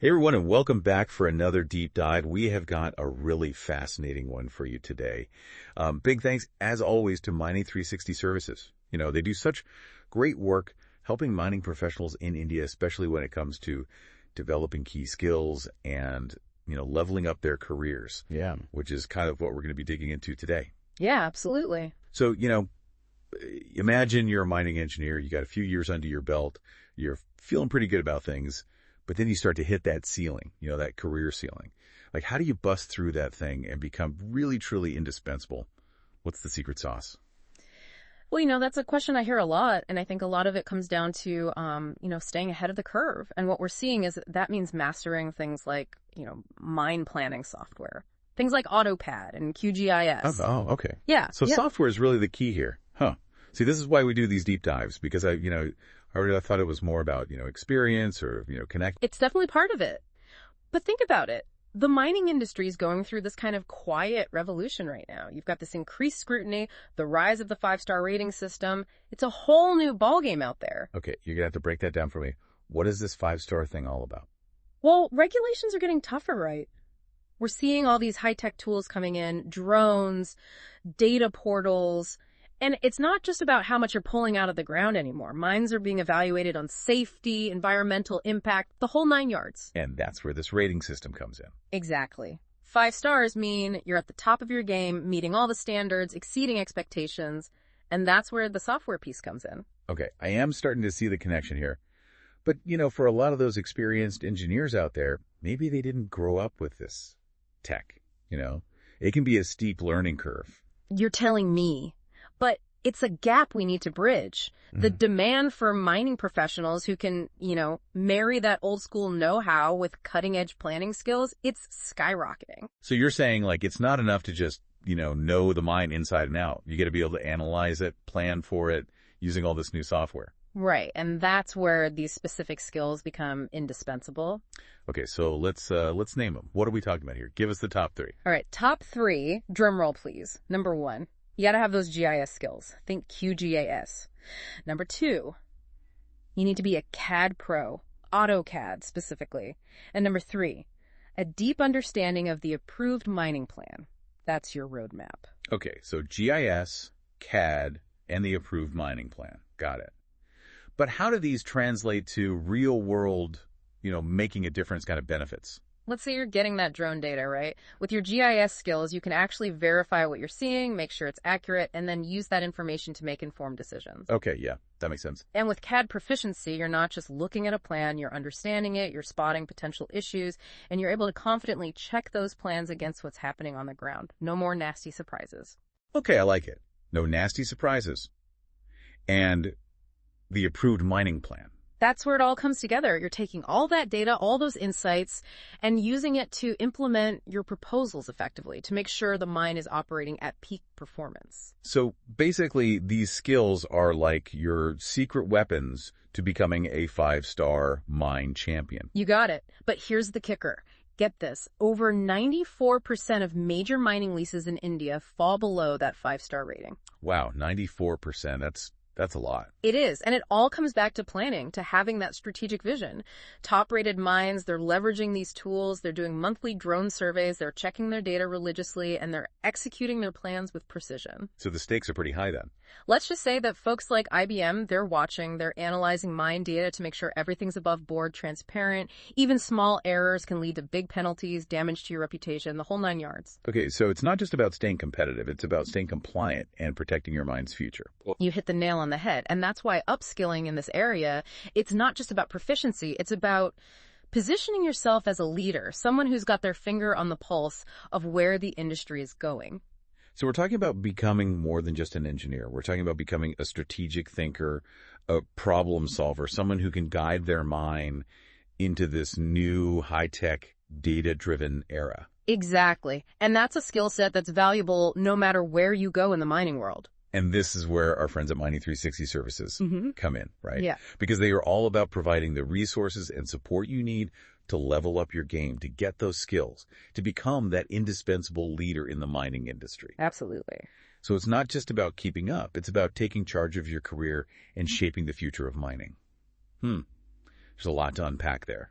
Hey everyone, and welcome back for another deep dive. We have got a really fascinating one for you today. Big thanks, as always, to Mining 360 Services. They do such great work helping mining professionals in India, especially when it comes to developing key skills and, leveling up their careers. Yeah. Which is kind of what we're going to be digging into today. Yeah, absolutely. So, imagine you're a mining engineer, you got a few years under your belt, you're feeling pretty good about things. But then you start to hit that ceiling, that career ceiling. Like, how do you bust through that thing and become really, truly indispensable? What's the secret sauce? Well, that's a question I hear a lot. And I think a lot of it comes down to, staying ahead of the curve. And what we're seeing is that means mastering things like, mine planning software, things like AutoCAD and QGIS. Oh, okay. Yeah. So software is really the key here. Huh. See, this is why we do these deep dives, because I thought it was more about, experience or, connect. It's definitely part of it. But think about it. The mining industry is going through this kind of quiet revolution right now. You've got this increased scrutiny, the rise of the 5-star rating system. It's a whole new ballgame out there. Okay, you're going to have to break that down for me. What is this 5-star thing all about? Well, regulations are getting tougher, right? We're seeing all these high-tech tools coming in, drones, data portals. And it's not just about how much you're pulling out of the ground anymore. Mines are being evaluated on safety, environmental impact, the whole 9 yards. And that's where this rating system comes in. Exactly. 5 stars mean you're at the top of your game, meeting all the standards, exceeding expectations, and that's where the software piece comes in. Okay, I am starting to see the connection here. But, for a lot of those experienced engineers out there, maybe they didn't grow up with this tech, It can be a steep learning curve. You're telling me. But it's a gap we need to bridge. The demand for mining professionals who can, marry that old school know-how with cutting edge planning skills, it's skyrocketing. So you're saying, it's not enough to just, know the mine inside and out. You got to be able to analyze it, plan for it, using all this new software. Right. And that's where these specific skills become indispensable. Okay, so let's name them. What are we talking about here? Give us the top 3. All right. Top 3, drum roll, please. Number 1. You got to have those GIS skills. Think QGIS. Number 2, you need to be a CAD pro, AutoCAD specifically. And number 3, a deep understanding of the approved mining plan. That's your roadmap. Okay, so GIS, CAD, and the approved mining plan. Got it. But how do these translate to real world, making a difference kind of benefits? Let's say you're getting that drone data, right? With your GIS skills, you can actually verify what you're seeing, make sure it's accurate, and then use that information to make informed decisions. Okay, yeah, that makes sense. And with CAD proficiency, you're not just looking at a plan, you're understanding it, you're spotting potential issues, and you're able to confidently check those plans against what's happening on the ground. No more nasty surprises. Okay, I like it. No nasty surprises. And the approved mining plan. That's where it all comes together. You're taking all that data, all those insights, and using it to implement your proposals effectively to make sure the mine is operating at peak performance. So basically, these skills are like your secret weapons to becoming a 5-star mine champion. You got it. But here's the kicker. Get this. Over 94% of major mining leases in India fall below that 5-star rating. Wow, 94%. That's a lot. It is. And it all comes back to planning, to having that strategic vision. Top-rated mines, they're leveraging these tools. They're doing monthly drone surveys. They're checking their data religiously, and they're executing their plans with precision. So the stakes are pretty high then. Let's just say that folks like IBM, they're watching, they're analyzing mine data to make sure everything's above board, transparent. Even small errors can lead to big penalties, damage to your reputation, the whole 9 yards. Okay, so it's not just about staying competitive. It's about staying compliant and protecting your mine's future. You hit the nail on the head. And that's why upskilling in this area, it's not just about proficiency. It's about positioning yourself as a leader, someone who's got their finger on the pulse of where the industry is going. So we're talking about becoming more than just an engineer. We're talking about becoming a strategic thinker, a problem solver, someone who can guide their mine into this new high-tech, data-driven era. Exactly. And that's a skill set that's valuable no matter where you go in the mining world. And this is where our friends at Mining 360 Services come in, right? Yeah. Because they are all about providing the resources and support you need to level up your game, to get those skills, to become that indispensable leader in the mining industry. Absolutely. So it's not just about keeping up. It's about taking charge of your career and shaping the future of mining. There's a lot to unpack there.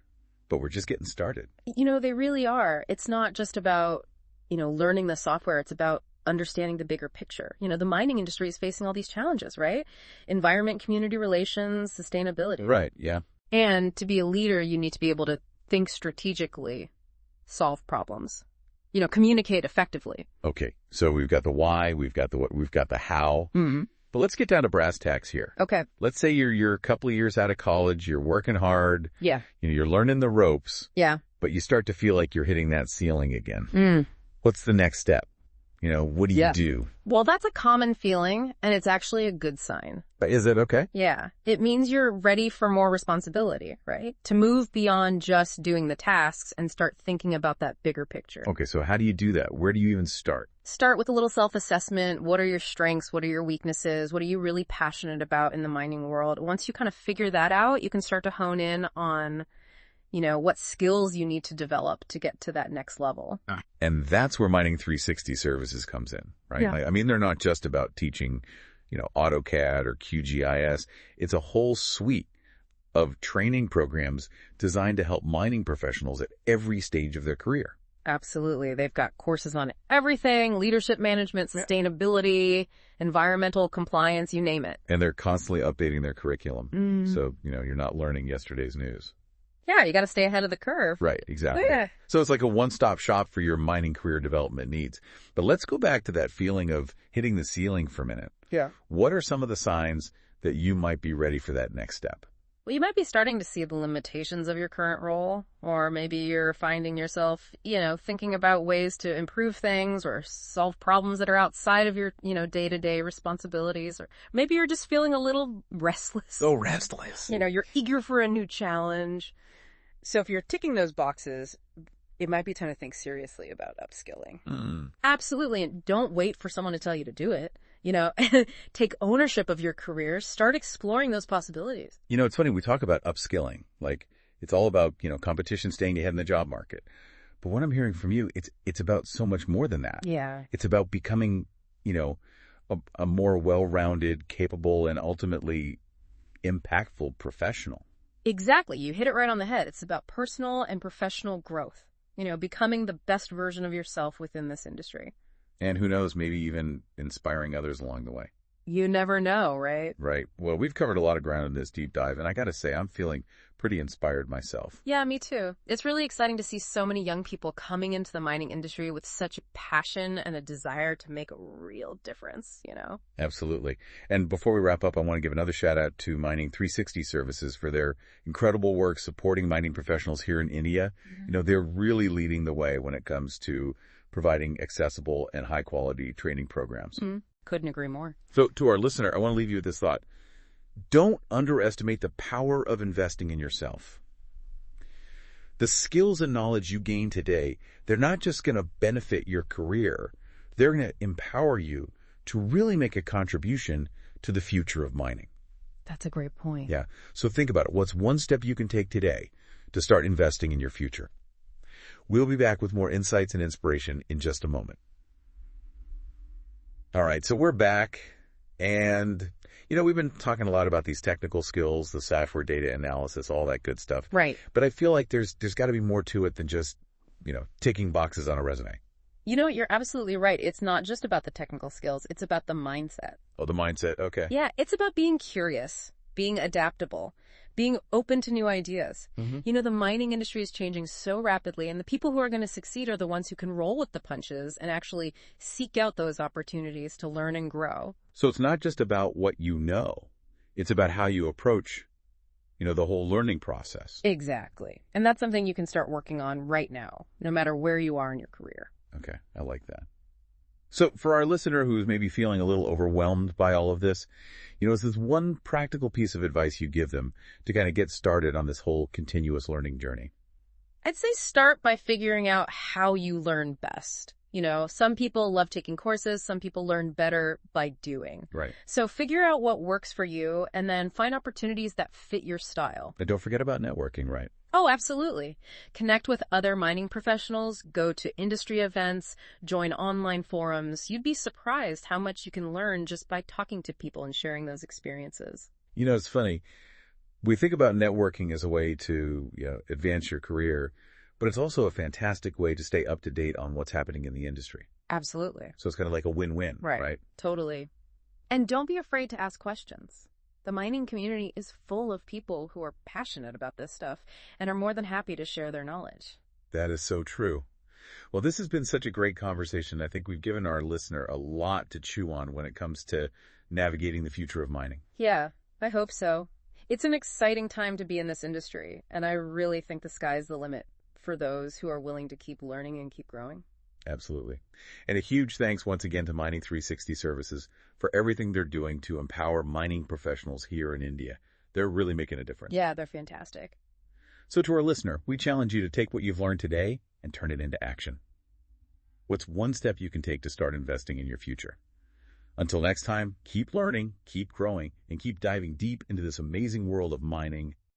but we're just getting started. They really are. It's not just about, learning the software. It's about understanding the bigger picture. The mining industry is facing all these challenges, right? Environment, community relations, sustainability. Right, yeah. And to be a leader, you need to be able to think strategically, solve problems, communicate effectively. Okay, so we've got the why, we've got the what, we've got the how. Mm-hmm. But let's get down to brass tacks here. Okay. Let's say you're a couple of years out of college, you're working hard. Yeah. You're learning the ropes. Yeah. But you start to feel like you're hitting that ceiling again. Mm. What's the next step? What do you do? Well, that's a common feeling, and it's actually a good sign. Is it okay? Yeah. It means you're ready for more responsibility, right? To move beyond just doing the tasks and start thinking about that bigger picture. Okay, so how do you do that? Where do you even start? Start with a little self-assessment. What are your strengths? What are your weaknesses? What are you really passionate about in the mining world? Once you kind of figure that out, you can start to hone in on what skills you need to develop to get to that next level. And that's where Mining 360 Services comes in, right? Yeah. I mean, they're not just about teaching, AutoCAD or QGIS. It's a whole suite of training programs designed to help mining professionals at every stage of their career. Absolutely. They've got courses on everything: leadership management, sustainability, environmental compliance, you name it. And they're constantly updating their curriculum. So, you're not learning yesterday's news. Yeah, you got to stay ahead of the curve. Right, exactly. Yeah. So it's like a one-stop shop for your mining career development needs. But let's go back to that feeling of hitting the ceiling for a minute. Yeah. What are some of the signs that you might be ready for that next step? Well, you might be starting to see the limitations of your current role, or maybe you're finding yourself, thinking about ways to improve things or solve problems that are outside of your, day-to-day responsibilities, or maybe you're just feeling a little restless. So restless. You're eager for a new challenge. So if you're ticking those boxes, it might be time to think seriously about upskilling. Absolutely. And don't wait for someone to tell you to do it. Take ownership of your career. Start exploring those possibilities. It's funny. We talk about upskilling. Like, it's all about, competition, staying ahead in the job market. But what I'm hearing from you, it's about so much more than that. Yeah. It's about becoming, a more well-rounded, capable, and ultimately impactful professional. Exactly. You hit it right on the head. It's about personal and professional growth. Becoming the best version of yourself within this industry. And who knows, maybe even inspiring others along the way. You never know, right? Right. Well, we've covered a lot of ground in this deep dive, and I got to say, I'm feeling pretty inspired myself. Yeah, me too. It's really exciting to see so many young people coming into the mining industry with such a passion and a desire to make a real difference, Absolutely. And before we wrap up, I want to give another shout out to Mining 360 Services for their incredible work supporting mining professionals here in India. Mm-hmm. They're really leading the way when it comes to providing accessible and high quality training programs. Mm-hmm. Couldn't agree more. So to our listener, I want to leave you with this thought. Don't underestimate the power of investing in yourself. The skills and knowledge you gain today, they're not just going to benefit your career. They're going to empower you to really make a contribution to the future of mining. That's a great point. Yeah. So think about it. What's one step you can take today to start investing in your future? We'll be back with more insights and inspiration in just a moment. All right, so we're back, and, we've been talking a lot about these technical skills, the software data analysis, all that good stuff. Right. But I feel like there's got to be more to it than just, ticking boxes on a resume. You're absolutely right. It's not just about the technical skills. It's about the mindset. Oh, the mindset. Okay. Yeah, it's about being curious, being adaptable, being open to new ideas. Mm-hmm. The mining industry is changing so rapidly, and the people who are going to succeed are the ones who can roll with the punches and actually seek out those opportunities to learn and grow. So it's not just about what you know. It's about how you approach, the whole learning process. Exactly. And that's something you can start working on right now, no matter where you are in your career. Okay, I like that. So for our listener who's maybe feeling a little overwhelmed by all of this, is this one practical piece of advice you give them to kind of get started on this whole continuous learning journey? I'd say start by figuring out how you learn best. Some people love taking courses. Some people learn better by doing. Right. So figure out what works for you and then find opportunities that fit your style. And don't forget about networking, right? Oh, absolutely. Connect with other mining professionals, go to industry events, join online forums. You'd be surprised how much you can learn just by talking to people and sharing those experiences. It's funny. We think about networking as a way to advance your career, but it's also a fantastic way to stay up to date on what's happening in the industry. Absolutely. So it's kind of like a win-win, right? Totally. And don't be afraid to ask questions. The mining community is full of people who are passionate about this stuff and are more than happy to share their knowledge. That is so true. Well, this has been such a great conversation. I think we've given our listener a lot to chew on when it comes to navigating the future of mining. Yeah, I hope so. It's an exciting time to be in this industry, and I really think the sky's the limit for those who are willing to keep learning and keep growing. Absolutely. And a huge thanks once again to Mining 360 Services for everything they're doing to empower mining professionals here in India. They're really making a difference. Yeah, they're fantastic. So to our listener, we challenge you to take what you've learned today and turn it into action. What's one step you can take to start investing in your future? Until next time, keep learning, keep growing, and keep diving deep into this amazing world of mining